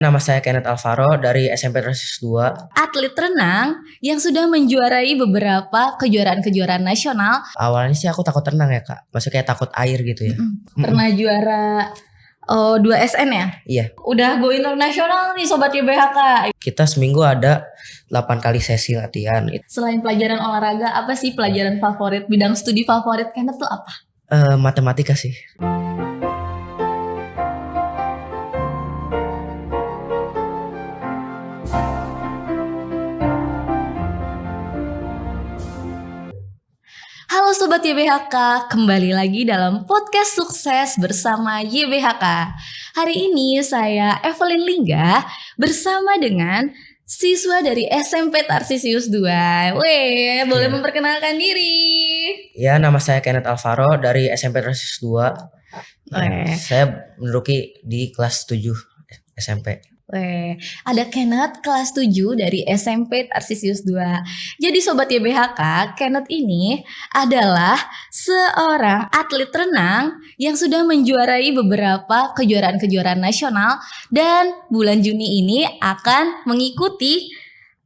Nama saya Kenneth Alvaro dari SMP Transis 2. Atlet renang yang sudah menjuarai beberapa kejuaraan-kejuaraan nasional. Awalnya sih aku takut renang ya kak, maksudnya kayak takut air gitu ya. Pernah juara 2SN ya? Iya. Udah go internasional nih Sobat YBHK. Kita seminggu ada 8 kali sesi latihan. Selain pelajaran olahraga, apa sih pelajaran favorit, bidang studi favorit Kenneth tuh apa? Matematika sih. Halo Sobat YBHK, kembali lagi dalam podcast sukses bersama YBHK. Hari ini saya Evelyn Lingga bersama dengan siswa dari SMP Tarsisius 2. Boleh memperkenalkan diri? Ya, nama saya Kenneth Alvaro dari SMP Transis 2. Saya menduduki di kelas 7 SMP. Ada Kenneth kelas 7 dari SMP Tarsisius 2. Jadi Sobat YBHK, Kenneth ini adalah seorang atlet renang yang sudah menjuarai beberapa kejuaraan-kejuaraan nasional dan bulan Juni ini akan mengikuti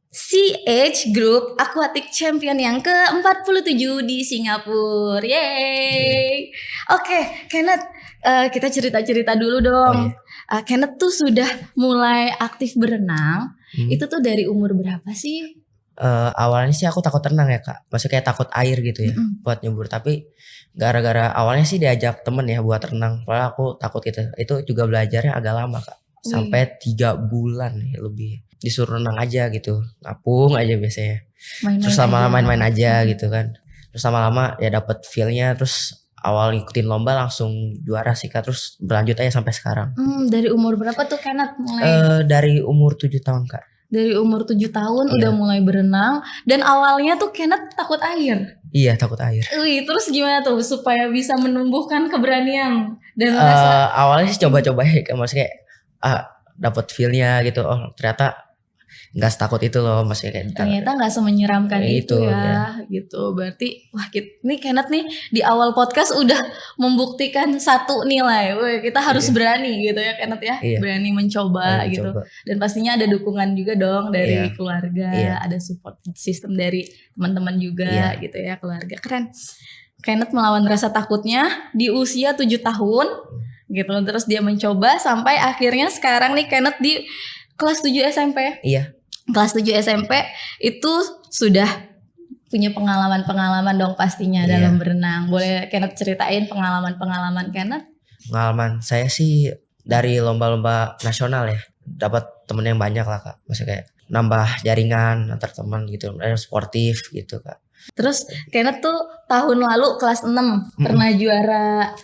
CH Group Aquatic Champion yang ke-47 di Singapura. Yeay. Oke, Kenneth, kita cerita-cerita dulu dong. Kenneth tuh sudah mulai aktif berenang. Itu tuh dari umur berapa sih? Awalnya sih aku takut renang ya kak, maksudnya kayak takut air gitu ya buat nyebur. Tapi gara-gara awalnya sih diajak temen ya buat renang, padahal aku takut gitu. Itu juga belajarnya agak lama kak, sampai 3 bulan ya lebih. Disuruh renang aja gitu, ngapung aja biasanya. Terus lama-lama main-main aja gitu kan. Terus lama-lama ya dapet feel-nya. Terus awal ngikutin lomba langsung juara sih kak. Terus berlanjut aja sampai sekarang. Dari umur berapa tuh Kenneth mulai? Dari umur 7 tahun kak. Dari umur 7 tahun udah mulai berenang. Dan awalnya tuh Kenneth takut air. Iya, takut air. Terus gimana tuh supaya bisa menumbuhkan keberanian dan awalnya sih coba-coba ya, maksudnya dapat feel-nya gitu. Oh ternyata nggak setakut itu loh, maksudnya kayak ternyata nggak semenyeramkan itu ya gitu. Berarti wah ini Kenneth nih di awal podcast udah membuktikan satu nilai. Kita harus berani gitu ya Kenneth ya. Berani mencoba gitu. Dan pastinya ada dukungan juga dong dari keluarga, ada support system dari teman-teman juga gitu ya, keluarga. Keren. Kenneth melawan rasa takutnya di usia 7 tahun gitu. Terus dia mencoba sampai akhirnya sekarang nih Kenneth di kelas 7 SMP. Iya. Kelas 7 SMP itu sudah punya pengalaman-pengalaman dong pastinya dalam berenang. Boleh Kenneth ceritain pengalaman-pengalaman Kenneth? Pengalaman saya sih dari lomba-lomba nasional ya. Dapat temen yang banyak lah kak. Maksudnya kayak nambah jaringan antar teman gitu. Sportif gitu kak. Terus Kenneth tuh tahun lalu kelas 6 pernah juara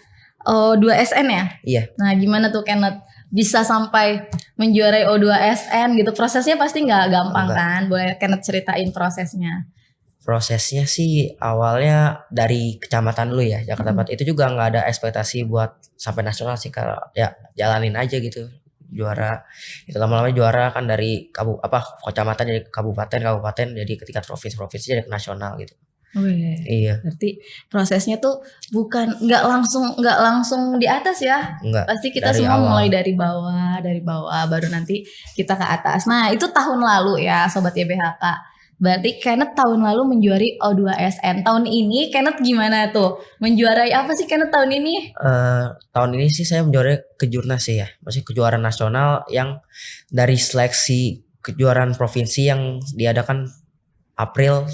2SN ya? Iya. Nah gimana tuh Kenneth bisa sampai menjuarai O2SN gitu? Prosesnya pasti nggak gampang kan? Boleh Kenneth ceritain prosesnya? Prosesnya sih awalnya dari kecamatan dulu ya, Jakarta Barat. Itu juga nggak ada ekspektasi buat sampai nasional sih, kalau ya jalanin aja gitu. Juara itu lama-lama juara kan dari kecamatan jadi kabupaten jadi ketika provinsi jadi ke nasional gitu. Iya. Berarti prosesnya tuh nggak langsung di atas ya. Enggak, pasti kita semua awal. Mulai dari bawah baru nanti kita ke atas. Nah itu tahun lalu ya Sobat YBHK. Berarti Kenneth tahun lalu menjuari O2SN. Tahun ini Kenneth gimana tuh? Menjuarai apa sih Kenneth tahun ini? Tahun ini sih saya menjuarai kejurnas sih ya. Maksudnya kejuaraan nasional yang dari seleksi kejuaraan provinsi yang diadakan April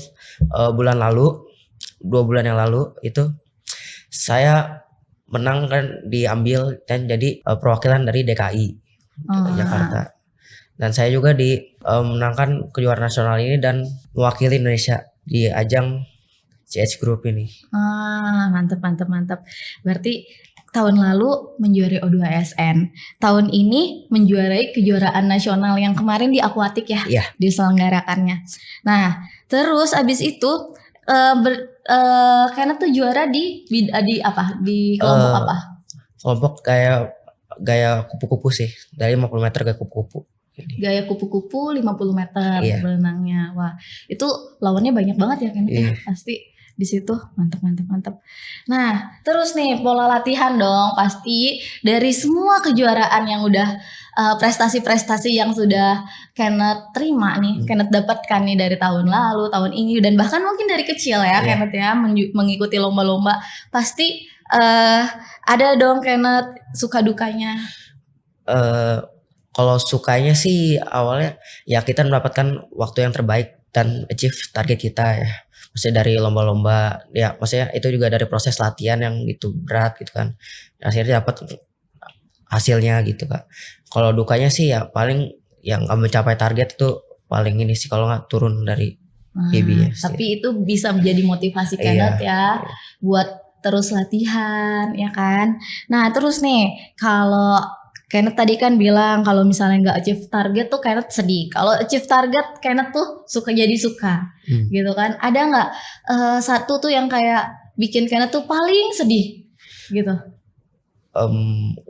bulan lalu, 2 bulan yang lalu itu saya menang kan, diambil dan jadi perwakilan dari DKI Jakarta. Dan saya juga menangkan kejuaraan nasional ini dan mewakili Indonesia di ajang CH Group ini. Mantap. Berarti tahun lalu menjuarai O2SN. Tahun ini menjuarai kejuaraan nasional yang kemarin di Aquatic ya, diselenggarakannya. Nah, terus abis itu Kenneth tuh juara di apa? Di kelompok apa? Kelompok gaya kupu-kupu sih. Dari 50 meter gaya kupu-kupu. Gaya kupu-kupu 50 meter berenangnya. Wah, itu lawannya banyak banget ya Kenneth ya. Pasti di situ. Mantap, mantap, mantap. Nah, terus nih pola latihan dong, pasti dari semua kejuaraan yang udah prestasi-prestasi yang sudah Kenneth terima nih, Kenneth dapatkan nih dari tahun lalu, tahun ini, dan bahkan mungkin dari kecil ya, Iya. Kenneth ya mengikuti lomba-lomba, pasti ada dong Kenneth suka dukanya. Kalau sukanya sih awalnya ya kita mendapatkan waktu yang terbaik dan achieve target kita ya. Maksudnya dari lomba-lomba ya, maksudnya itu juga dari proses latihan yang gitu berat gitu kan. Akhirnya dapat hasilnya gitu Kak. Kalau dukanya sih ya paling yang nggak mencapai target itu paling ini sih, kalau nggak turun dari PB ya. Tapi itu bisa menjadi motivasi Iya, Kenneth ya, iya. buat terus latihan ya kan. Nah terus nih, kalau Kenneth tadi kan bilang kalau misalnya nggak achieve target tuh Kenneth sedih. Kalau achieve target Kenneth tuh suka gitu kan. Ada nggak satu tuh yang kayak bikin Kenneth tuh paling sedih gitu?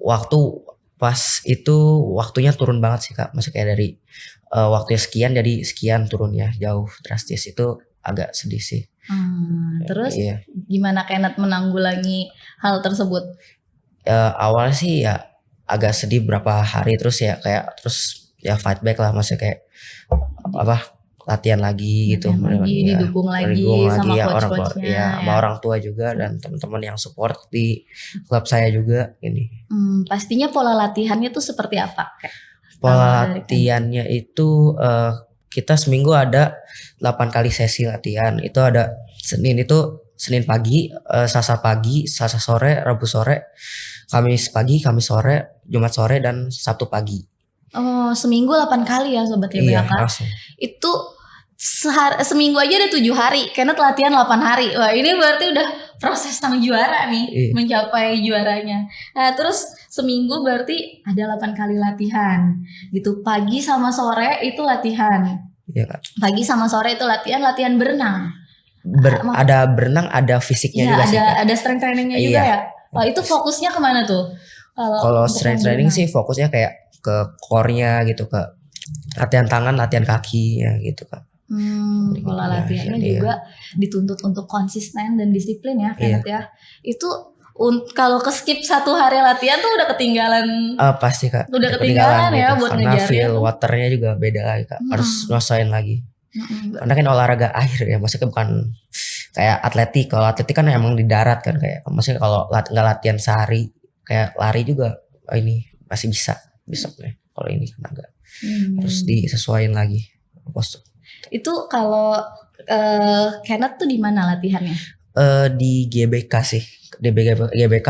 Waktu pas itu waktunya turun banget sih Kak. Maksudnya kayak dari waktunya sekian jadi sekian turunnya jauh drastis, itu agak sedih sih. Terus Iya. gimana Kenneth menanggulangi hal tersebut? Awalnya sih ya agak sedih berapa hari, terus ya kayak terus ya fight back lah, maksudnya kayak apa latihan lagi gitu, Latihan lagi, ya, didukung lagi didukung sama ya, coach-coachnya ya sama ya. orang tua juga dan teman-teman yang support di klub saya juga ini. Pastinya pola latihannya tuh seperti apa? Pola Dari latihannya itu kita seminggu ada 8 kali sesi latihan. Itu ada Senin pagi, Selasa pagi, Selasa sore, Rabu sore, Kamis pagi, Kamis sore, Jumat sore, dan Sabtu pagi. Oh, seminggu 8 kali ya Sobat Iya, YBHK. langsung. Itu seminggu aja ada 7 hari. Kenneth latihan 8 hari. Wah, ini berarti udah proses sang juara nih, Iya. mencapai juaranya. Nah, terus seminggu berarti ada 8 kali latihan. Gitu, pagi sama sore itu latihan. Iya, Kak. Pagi sama sore itu latihan berenang. Ada berenang, ada fisiknya Ya, juga sih, Kak. ada strength trainingnya juga Iya. ya. Wah, itu fokusnya kemana tuh? Kalau untuk strength yang training berenang? sih fokusnya kayak ke core-nya gitu, ke latihan tangan, latihan kaki ya gitu, Kak. Pola Iya, latihannya iya. juga dituntut untuk konsisten dan disiplin ya, Kenneth ya. Itu kalau ke skip 1 hari latihan tuh udah ketinggalan. Pasti Kak. Udah ketinggalan ya buat karena ngejarnya feel tuh. waternya juga beda lagi Kak. Harus nguasain lagi. Karena kan olahraga air ya, maksudnya bukan kayak atletik. Kalau atletik kan emang di darat kan, kayak maksudnya kalau nggak latihan sehari kayak lari juga ini masih bisa ya. Kalau ini kan agak harus disesuaikan lagi postur. Itu kalau Kenneth tuh di mana latihannya? Di GBK sih, di GBK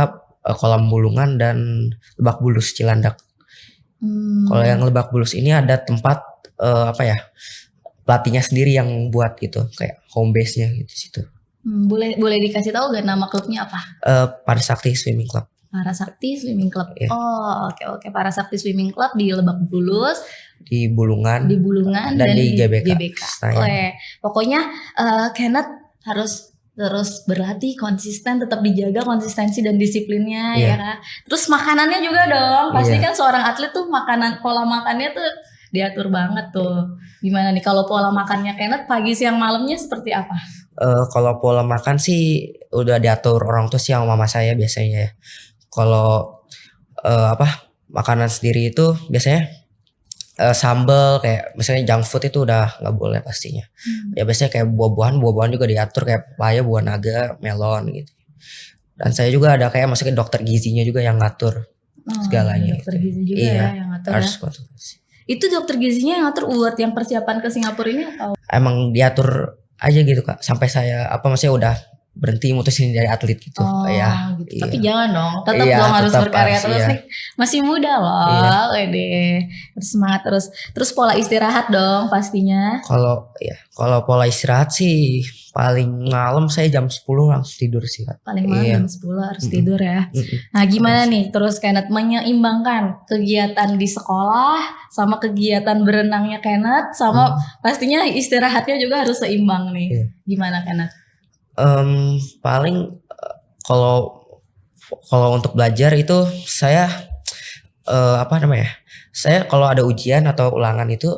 Kolam Bulungan dan Lebak Bulus Cilandak. Kalau yang Lebak Bulus ini ada tempat pelatihnya sendiri yang buat gitu, kayak home base-nya gitu situ. Boleh dikasih tahu gak nama klubnya apa? Parasakti Swimming Club. Parasakti Swimming Club. Yeah. Oh, oke. Parasakti Swimming Club di Lebak Bulus, di Bulungan dan di GBK. Pokoknya Kenneth harus terus berlatih konsisten, tetap dijaga konsistensi dan disiplinnya ya kan. Terus makanannya juga dong. Pasti kan seorang atlet tuh pola makannya tuh diatur banget tuh. Gimana nih kalau pola makannya Kenneth pagi siang malamnya seperti apa? Kalau pola makan sih udah diatur orang tua sih, sama mama saya biasanya ya. Kalau makanan sendiri itu biasanya sambal, kayak misalnya junk food itu udah nggak boleh pastinya. Ya biasanya kayak buah-buahan juga diatur, kayak papaya, buah naga, melon gitu. Dan saya juga ada kayak maksudnya dokter gizinya juga yang ngatur segalanya. Dokter gizi juga ya yang ngatur harus ya. Itu dokter gizinya yang ngatur buat yang persiapan ke Singapura ini atau? Emang diatur aja gitu Kak, sampai saya maksudnya udah berhenti mutusin dari atlet gitu. Gitu. Iya. Tapi jangan dong, tetap dong harus berkarya terus nih. Masih muda loh, bersemangat terus. Terus pola istirahat dong pastinya. Kalau pola istirahat sih paling malam saya jam 10 langsung tidur sih Kak. Paling malam jam 10 harus tidur ya. Nah gimana nih terus Kenneth menyeimbangkan kegiatan di sekolah sama kegiatan berenangnya Kenneth, sama pastinya istirahatnya juga harus seimbang nih. Gimana Kenneth? Paling kalau untuk belajar itu saya saya kalau ada ujian atau ulangan itu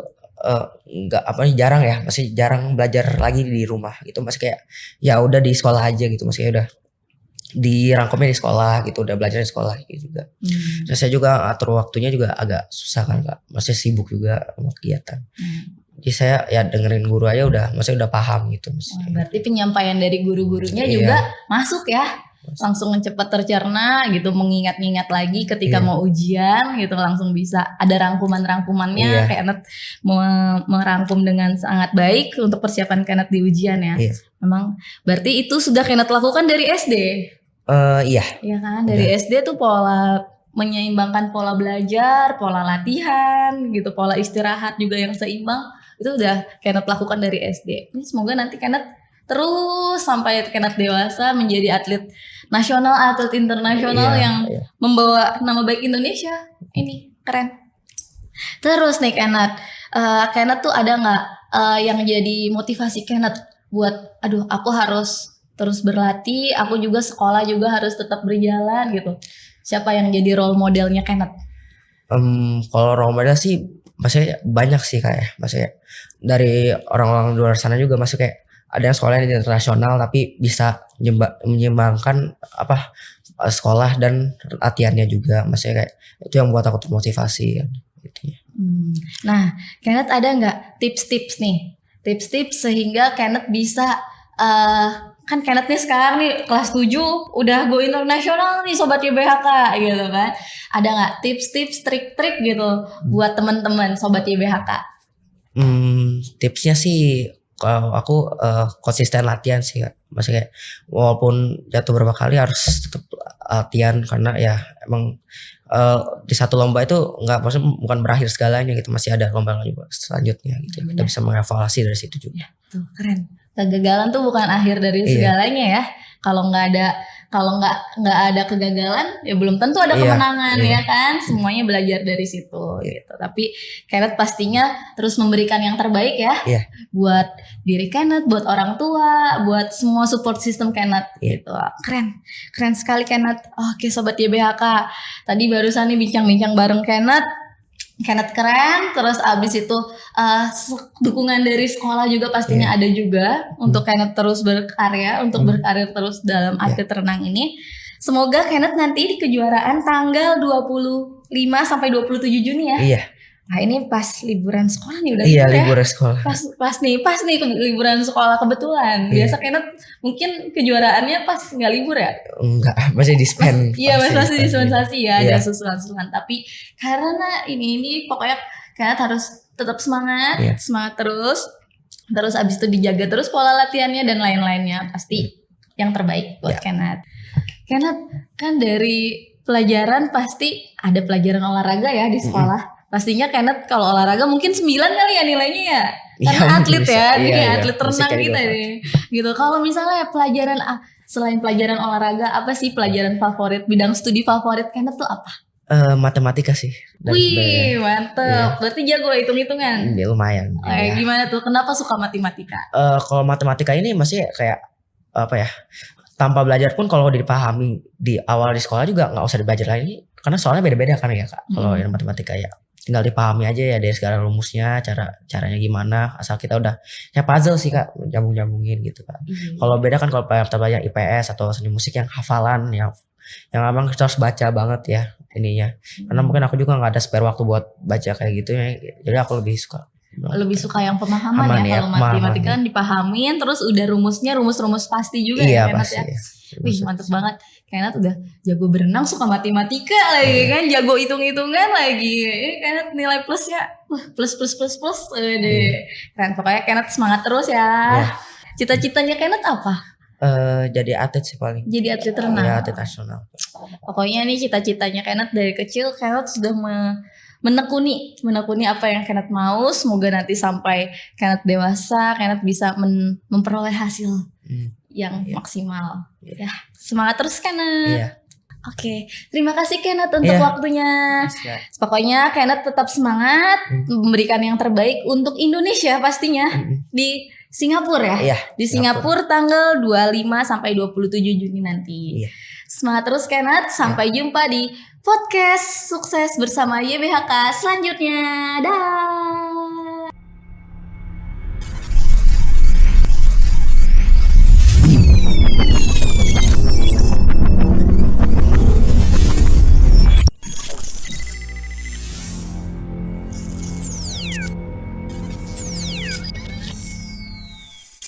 nggak apa jarang ya, masih jarang belajar lagi di rumah gitu, masih kayak ya udah di sekolah aja gitu, masih kayak udah dirangkumnya di sekolah gitu, udah belajar di sekolah gitu juga. Terus saya juga atur waktunya juga agak susah kan Kak, masih sibuk juga sama kegiatan. Jadi saya ya dengerin guru aja udah, maksudnya udah paham gitu. Berarti penyampaian dari guru-gurunya Iya. juga masuk ya, langsung cepat tercerna gitu, mengingat-ingat lagi ketika Iya. mau ujian gitu, langsung bisa ada rangkuman-rangkumannya. Iya. Kenneth merangkum dengan sangat baik untuk persiapan Kenneth di ujian ya. Iya. Memang berarti itu sudah Kenneth lakukan dari SD. Iya. Iya kan, dari SD tuh pola menyeimbangkan pola belajar, pola latihan gitu, pola istirahat juga yang seimbang. Itu udah Kenneth lakukan dari SD. Ini semoga nanti Kenneth terus sampai Kenneth dewasa menjadi atlet nasional, atlet internasional Iya, yang membawa nama baik Indonesia. Ini keren. Terus nih Kenneth, Kenneth tuh ada nggak yang jadi motivasi Kenneth buat, aduh aku harus terus berlatih, aku juga sekolah juga harus tetap berjalan gitu. Siapa yang jadi role modelnya Kenneth? Kalau role model sih maksudnya banyak sih kayak, maksudnya dari orang-orang luar sana juga, masuk kayak ada yang sekolah di internasional tapi bisa menyeimbangkan apa sekolah dan latihannya juga, maksudnya kayak itu yang buat aku termotivasi kan gitu. Nah, Kenneth ada nggak tips-tips nih, tips-tips sehingga Kenneth bisa kan Kenneth nih sekarang nih kelas 7 udah go internasional nih sobat YBHK gitu kan. Ada nggak tips-tips, trik-trik gitu buat teman-teman sobat YBHK? Tipsnya sih kalau aku konsisten latihan sih Kak. Maksudnya kayak walaupun jatuh berapa kali harus tetap latihan, karena ya emang di satu lomba itu nggak, maksudnya bukan berakhir segalanya gitu, masih ada lomba juga selanjutnya gitu. Kita bisa mengevaluasi dari situ juga. Tuh keren. Kegagalan tuh bukan akhir dari segalanya ya. Kalau nggak ada kegagalan ya belum tentu ada kemenangan ya kan. Semuanya belajar dari situ gitu. Tapi Kenneth pastinya terus memberikan yang terbaik ya. Buat diri Kenneth, buat orang tua, buat semua support system Kenneth gitu. Keren sekali Kenneth. Oke sobat YBHK, tadi barusan nih bincang-bincang bareng Kenneth keren, terus abis itu dukungan dari sekolah juga pastinya ada juga untuk Kenneth terus berkarya, untuk berkarir terus dalam atlet renang ini. Semoga Kenneth nanti di kejuaraan tanggal 25 sampai 27 Juni ya. Iya. Nah ini pas liburan sekolah nih udah liburan sekolah. Pas nih liburan sekolah kebetulan. Biasa Kenneth mungkin kejuaraannya pas nggak libur ya? Enggak, masih dispen. Iya masih dispensasi ya, ada susulan-susulan. Tapi karena ini pokoknya Kenneth harus tetap semangat terus abis itu dijaga terus pola latihannya dan lain-lainnya, pasti yang terbaik buat Kenneth. Kenneth kan dari pelajaran pasti ada pelajaran olahraga ya di sekolah. Pastinya Kenneth kalau olahraga mungkin 9 kali ya nilainya ya. Karena atlet ya, atlet renang kita nih. Gitu. Kalau misalnya pelajaran selain pelajaran olahraga, apa sih pelajaran favorit, bidang studi favorit Kenneth tuh apa? Matematika sih. Wih, mantep. Berarti jago hitung-hitungan. Ya, lumayan. Gimana tuh? Kenapa suka matematika? Kalau matematika ini masih kayak apa ya? Tanpa belajar pun kalau dipahami di awal di sekolah juga nggak usah belajar lagi, karena soalnya beda-beda kan ya Kak. Kalau yang matematika ya tinggal dipahami aja ya dari segala rumusnya, caranya gimana, asal kita udah ya puzzle sih Kak, nyambung-nyambungin gitu kan. Kalau beda kan kalau pelajaran IPS atau seni musik yang hafalan yang emang kita harus baca banget ya ininya. Karena mungkin aku juga nggak ada spare waktu buat baca kayak gitu ya. Jadi aku lebih suka yang pemahaman ya. Kalau matematika kan dipahamin, terus udah rumus pasti juga ya Kenneth ya. Wih mantep banget. Kenneth udah jago berenang, suka matematika lagi kan, jago hitung-hitungan lagi. Kenneth nilai plusnya plus. Keren, pokoknya Kenneth semangat terus ya. Cita-citanya Kenneth apa? Jadi atlet sih paling. Jadi atlet renang. Ya, atlet nasional. Pokoknya nih cita-citanya Kenneth dari kecil, Kenneth sudah menekuni apa yang Kenneth mau. Semoga nanti sampai Kenneth dewasa, Kenneth bisa memperoleh hasil yang maksimal. Ya, semangat terus Kenneth. Oke, terima kasih Kenneth untuk waktunya. Pokoknya Kenneth tetap semangat, memberikan yang terbaik untuk Indonesia pastinya di Singapura ya. Di Singapura tanggal 25 sampai 27 Juni nanti. Semangat terus Kenneth, sampai jumpa di podcast Sukses Bersama YBHK selanjutnya. Dah.